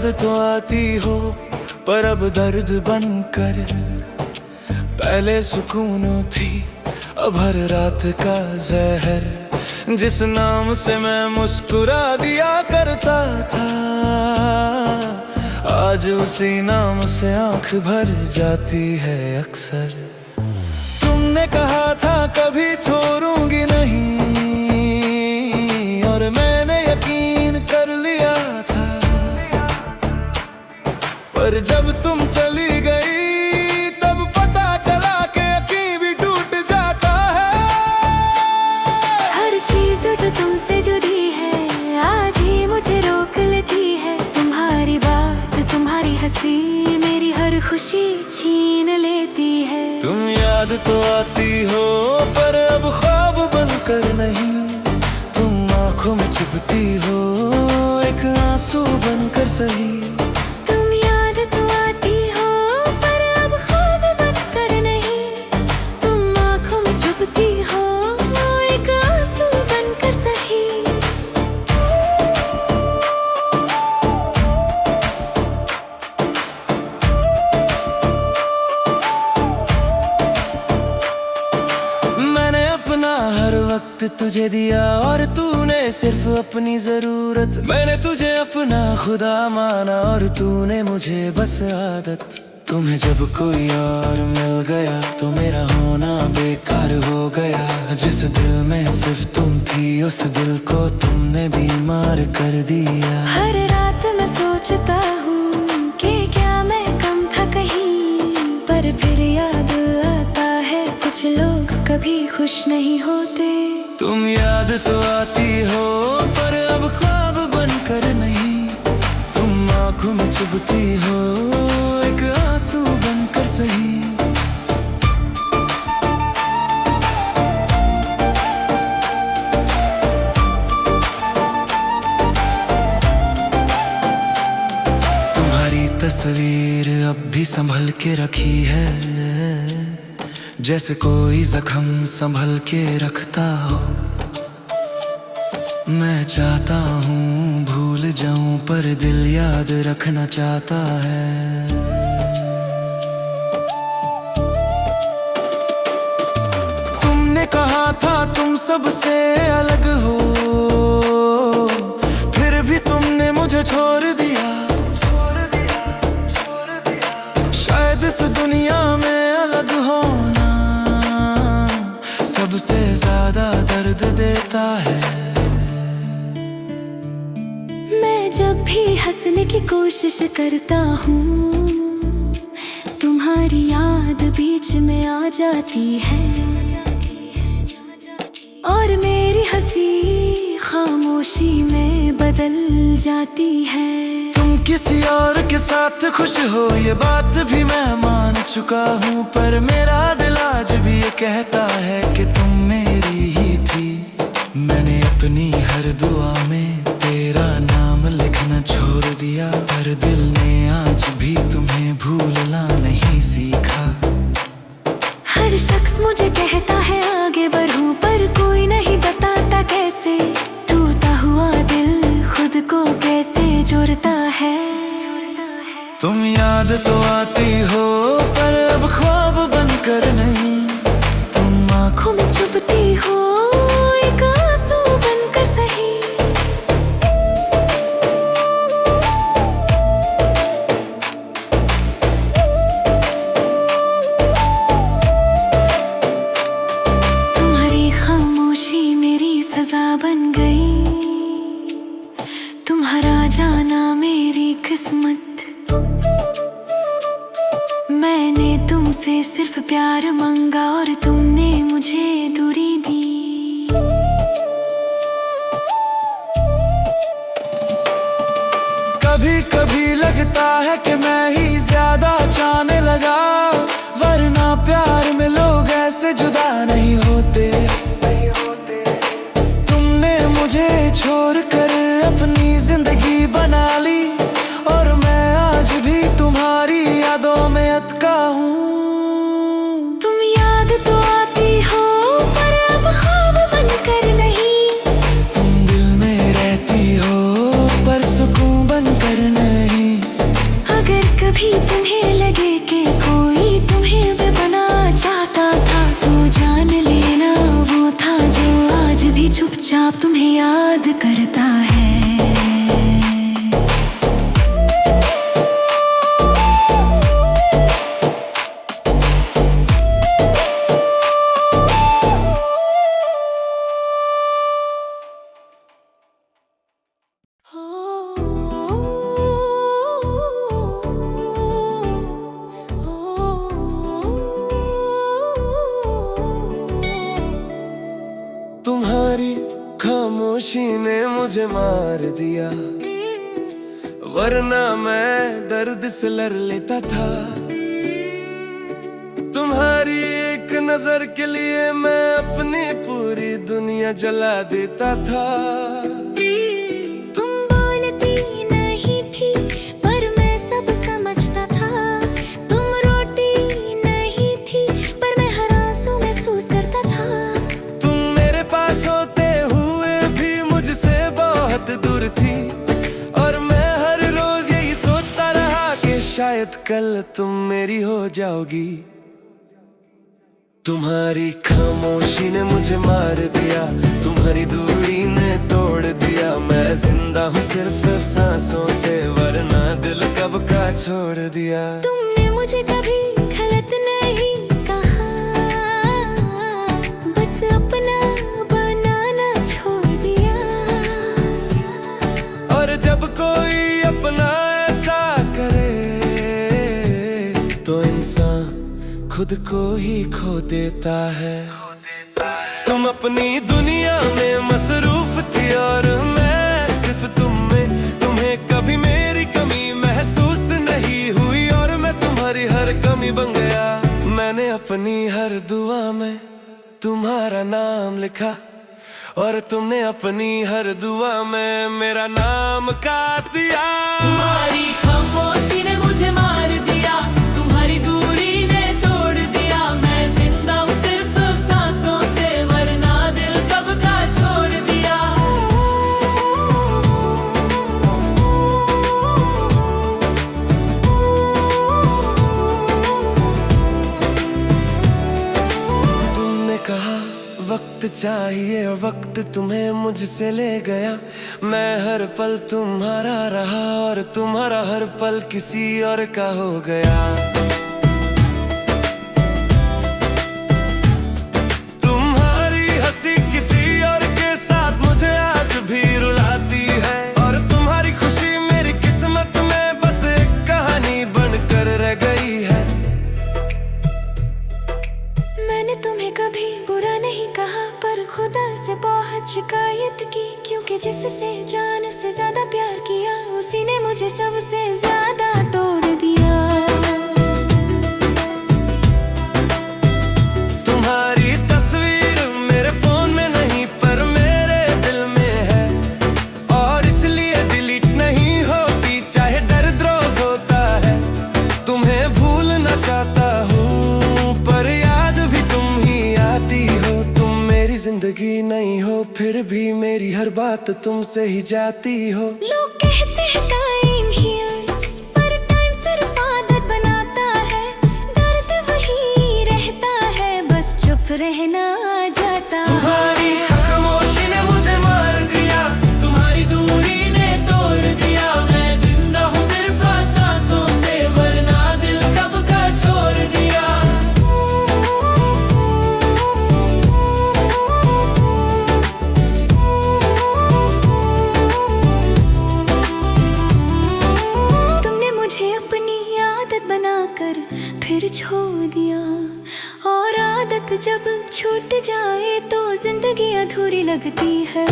याद तो आती हो पर अब दर्द बनकर। पहले सुकून थी अब हर रात का जहर। जिस नाम से मैं मुस्कुरा दिया करता था, आज उसी नाम से आंख भर जाती है अक्सर। तुमने कहा था कभी छोड़ूंगी नहीं, और मैंने यकीन कर लिया था। पर जब तुम चली गई तब पता चला कि यकीन भी टूट जाता है। हर चीज जो तुमसे जुड़ी है आज ही मुझे रोक लेती है। तुम्हारी बात, तुम्हारी हंसी मेरी हर खुशी छीन लेती है। तुम याद तो आती हो पर अब ख्वाब बनकर नहीं। तुम आंखों में चुभती हो एक आंसू बनकर सही। तुम याद तो आती हो पर अब ख्वाब बनकर नहीं। तुम आंखों में चुभती हो एक आंसू बनकर सही। मैंने अपना हर वक्त तुझे दिया और तूने सिर्फ अपनी जरूरत। मैंने तुझे अपना खुदा माना और तूने मुझे बस आदत। तुम्हें जब कोई और मिल गया तो मेरा होना बेकार हो गया। जिस दिल में सिर्फ तुम थी उस दिल को तुमने बीमार कर दिया। हर रात मैं सोचता हूँ कि क्या मैं कम था कहीं, पर फिर याद आता है कुछ लोग कभी खुश नहीं होते। तुम याद तो आती हो पर अब ख्वाब बनकर नहीं। तुम आंखों में चुभती हो एक आंसू बनकर सही। तुम्हारी तस्वीर अब भी संभल के रखी है, जैसे कोई जख्म संभल के रखता हो। मैं चाहता हूँ भूल जाऊं पर दिल याद रखना चाहता है। तुमने कहा था तुम सबसे अलग हो, फिर भी तुमने मुझे छोड़ दिया। शायद इस दुनिया में अलग होना सबसे ज्यादा दर्द देता है। मैं जब भी हंसने की कोशिश करता हूँ तुम्हारी याद बीच में आ जाती है, और मेरी हंसी खामोशी में बदल जाती है। तुम किसी और के साथ खुश हो ये बात भी मैं मान चुका हूँ, पर मेरा दिल आज भी ये कहता है कि तुम मेरी ही थी। मैंने अपनी हर दुआ में तेरा नाम लिखना छोड़ दिया, पर दिल ने आज भी तुम्हें भूलना नहीं सीखा। हर शख्स मुझे कहता है आगे बढ़ूं, पर कोई नहीं बताता कैसे। टूटा हुआ दिल खुद को कैसे जोड़ता है। तुम याद तो आती हो पर अब ख्वाब बनकर नहीं। तुम आंखों में चुभती हो एक आंसू बनकर सही। तुम्हारी खामोशी मेरी सजा बन गई, तुम्हारा जाना मेरी किस्मत। मैंने तुमसे सिर्फ प्यार मांगा और तुमने मुझे दूरी दी। कभी कभी लगता है कि मैं ही ज्यादा चाहने लगा, वरना प्यार में लोग ऐसे जुदा नहीं होते। तुमने मुझे छोड़कर अपनी जिंदगी बना ली, और मैं आज भी तुम्हारी यादों में अटका हूँ। तुम याद तो आती हो चुपचाप तुम्हें याद करता है। तुम्हारी खामोशी ने मुझे मार दिया, वरना मैं दर्द से लड़ लेता था। तुम्हारी एक नजर के लिए मैं अपनी पूरी दुनिया जला देता था। तुम बोलती नहीं थी पर मैं सब समझता था। तुम रोती नहीं थी पर मैं हर आंसू महसूस करता था। तुम मेरे पास होते हुए भी मुझसे बहुत दूर थी, और मैं हर रोज यही सोचता रहा कि शायद कल तुम मेरी हो जाओगी। तुम्हारी खामोशी ने मुझे मार दिया, तुम्हारी दूरी ने तोड़ दिया। मैं जिंदा हूँ सिर्फ सांसों से, वरना दिल कब का छोड़ दिया। तुमने मुझे कभी गलत नहीं कहा, बस अपना बनाना छोड़ दिया। और जब कोई अपना ऐसा करे तो इंसान खुद को ही खो देता है। तुम अपनी दुनिया में मसरूफ थी और मैं सिर्फ तुम में। तुम्हें कभी मेरी कमी महसूस नहीं हुई, और मैं तुम्हारी हर कमी बन गया। मैंने अपनी हर दुआ में तुम्हारा नाम लिखा, और तुमने अपनी हर दुआ में मेरा नाम काट दिया। तुम्हारी खामोशी ने मुझे मार दिया, तुम्हारी दूरी ने तोड़ दिया। मैं जिंदा हूँ सिर्फ सांसों से, वरना दिल कब का छोड़ दिया। तुमने कहा वक्त चाहिए, वक्त तुम्हें मुझसे ले गया। मैं हर पल तुम्हारा रहा, और तुम्हारा हर पल किसी और का हो गया। तुम्हारी हंसी किसी और के साथ मुझे आज भी रुलाती है, और तुम्हारी खुशी मेरी किस्मत में बस एक कहानी बनकर रह गई है। मैंने तुम्हें कभी बुरा नहीं कहा, पर खुदा से बहुत शिकायत की, क्योंकि जिससे जान से ज्यादा प्यार किया उसी ने मुझे सबसे ज्यादा तोड़ दिया। तुम्हारी तस्वीर मेरे फोन में नहीं पर मेरे दिल में है, और इसलिए डिलीट नहीं होती चाहे दर्द रोज होता है। तुम्हें भूलना चाहता हूँ पर याद भी तुम ही आती हो। तुम मेरी जिंदगी नहीं हो फिर भी मेरी हर बात तुमसे ही जाती हो। लोग कहते हैं टाइम हील्स, पर टाइम सिर्फ आदत बनाता है। दर्द वही रहता है, बस चुप रहना आ जाता है। तुम्हारी खामोशी ने मुझे मार दिया, तुम्हारी दूरी ने तोड़ दिया। मैं जिंदा हूँ सिर्फ सांसों से, वरना दिल कब का छोड़ दिया। तुमने मुझे अपनी आदत बनाकर फिर छोड़ दिया, और आदत जब छूट जाए तो जिंदगी अधूरी लगती है।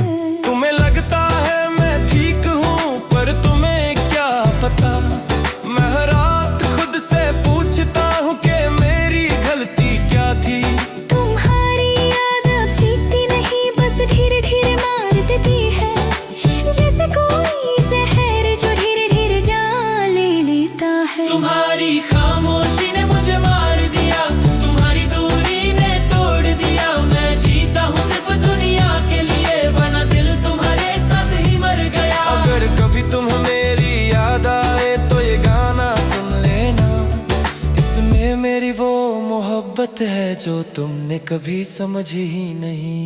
तुम्हें लगता है मैं ठीक हूँ पर तुम्हें क्या पता, मैं हर रात खुद से पूछता हूँ कि मेरी गलती क्या थी। तुम्हारी याद अब जीतती नहीं, बस धीरे धीरे मार देती है। जैसे कोई जहर जो धीरे धीरे जान ले लेता है। तुम्हारी खामोशी ने मुझे मार दिया, तुम्हारी दूरी ने तोड़ दिया। मैं जीता हूँ सिर्फ दुनिया के लिए, वरना दिल तुम्हारे साथ ही मर गया। अगर कभी तुम्हें मेरी याद आए तो ये गाना सुन लेना, इसमें मेरी वो मोहब्बत है जो तुमने कभी समझी ही नहीं।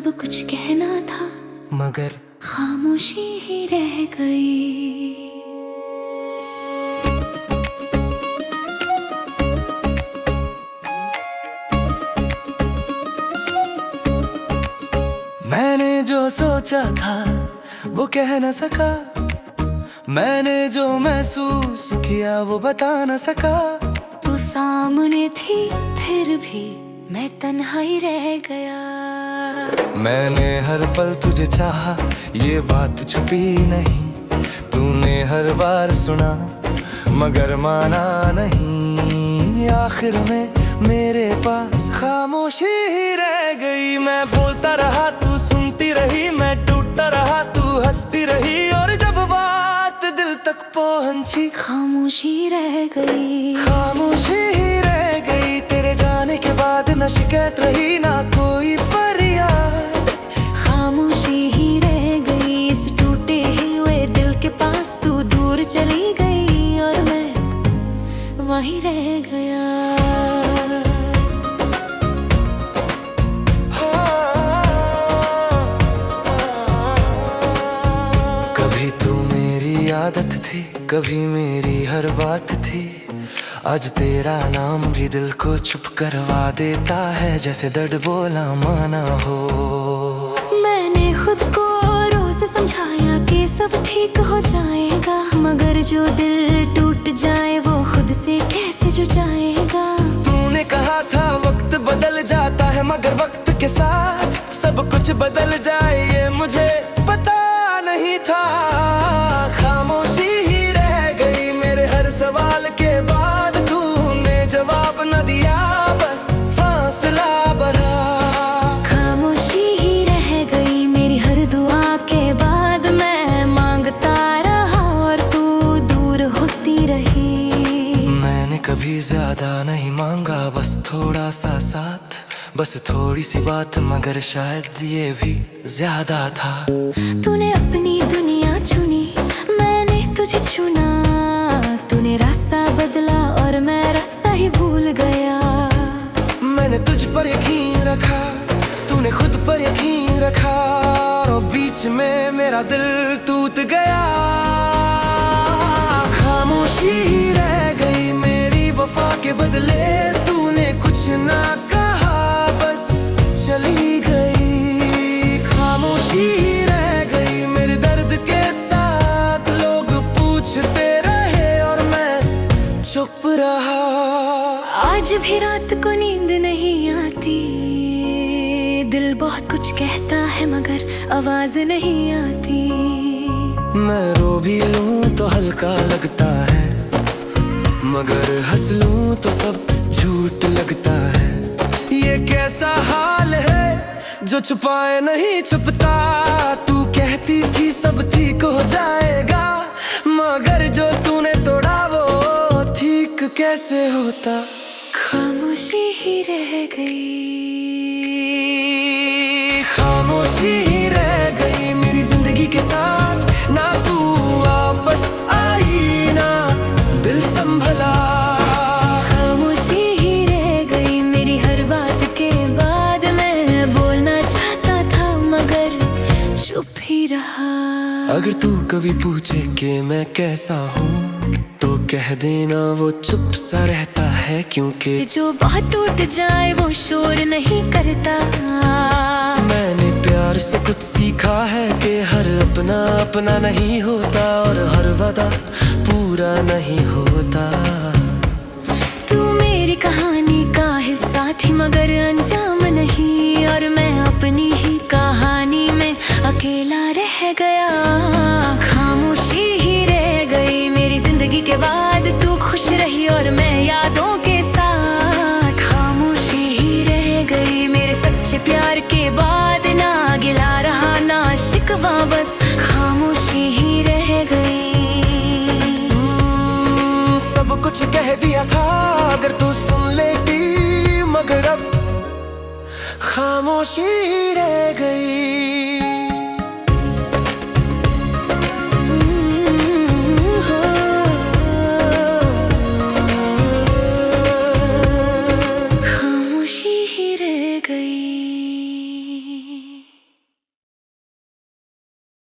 सब कुछ कहना था, मगर खामोशी ही रह गई। मैंने जो सोचा था वो कह न सका, मैंने जो महसूस किया वो बता न सका। तू सामने थी फिर भी मैं तन्हाई रह गया। मैंने हर पल तुझे चाहा, ये बात छुपी नहीं। तूने हर बार सुना मगर माना नहीं। आखिर में मेरे पास खामोशी ही रह गई। मैं बोलता रहा तू सुनती रही, मैं टूटता रहा तू हंसती रही। और जब बात दिल तक पहुंची खामोशी रह गई। खामोशी ही रह गई। तेरे जाने के बाद न शिकायत रही ना कोई फरियाद। खामोशी ही रह गई। इस टूटे हुए दिल के पास तू दूर चली गई और मैं वहीं रह गया। कभी तू मेरी आदत थी, कभी मेरी हर बात थी। आज तेरा नाम भी दिल को चुप करवा देता है, जैसे दर्द बोला माना हो। मैंने खुद को रोज समझाया कि सब ठीक हो जाएगा, मगर जो दिल टूट जाए वो खुद से कैसे जुझाएगा। तूने कहा था वक्त बदल जाता है, मगर वक्त के साथ सब कुछ बदल जाए ये मुझे पता नहीं था। खामोशी ही रह गई मेरे हर सवाल के बाद। तूने जवाब न दिया, बस फासला बढ़ा। खामोशी ही रह गई मेरी हर दुआ के बाद। मैं मांगता रहा और तू दूर होती रही। मैंने कभी ज्यादा नहीं मांगा, बस थोड़ा सा साथ, बस थोड़ी सी बात, मगर शायद ये भी ज्यादा था। तूने अपनी दुनिया चुनी, मैंने तुझे चुना। तूने रास्ता बदला और मैं रास्ता ही भूल गया। मैंने तुझ पर यकीन रखा, तूने खुद पर यकीन रखा। और बीच में मेरा दिल टूट गया। खामोशी ही रह गई मेरी वफा के बदले। तूने कुछ ना कहा, बस चली गई। खामोशी ही रह गई मेरे दर्द के साथ। लोग पूछते रहे और मैं चुप रहा। आज भी रात को नींद नहीं आती। दिल बहुत कुछ कहता है मगर आवाज नहीं आती। मैं रो भी लूं तो हल्का लगता है, मगर हंस लूं तो सब झूठ लगता है। ये कैसा हाल है जो छुपाए नहीं छुपता। तू कहती थी सब ठीक हो जाएगा, मगर जो तूने तोड़ा वो ठीक कैसे होता। खामोशी ही रह गई। खामोशी ही रह गई मेरी जिंदगी के साथ। ना तू वापस आई ना दिल संभला। खामोशी ही रह गई मेरी हर बात के बाद। मैं बोलना चाहता था मगर चुप ही रहा। अगर तू कभी पूछे कि मैं कैसा हूँ तो कह देना वो चुप सा रहता है, क्योंकि जो बहुत टूट जाए वो शोर नहीं करता। मैंने प्यार से कुछ सीखा है कि हर अपना अपना नहीं होता और हर वादा पूरा नहीं होता। तू मेरी कहानी का हिस्सा थी मगर अंजाम नहीं। और मैं अपनी ही कहानी में अकेला रह गया। खामोशी ही रह गई मेरी जिंदगी के बाद। तू खुश रही और मैं यादों के साथ। खामोशी ही रह गई मेरे सच्चे प्यार के बाद। ना गिला रहा ना शिकवा, बस खामोशी ही रह गई। सब कुछ कह दिया था अगर तू सुन लेती, मगर अब खामोशी ही रह गई।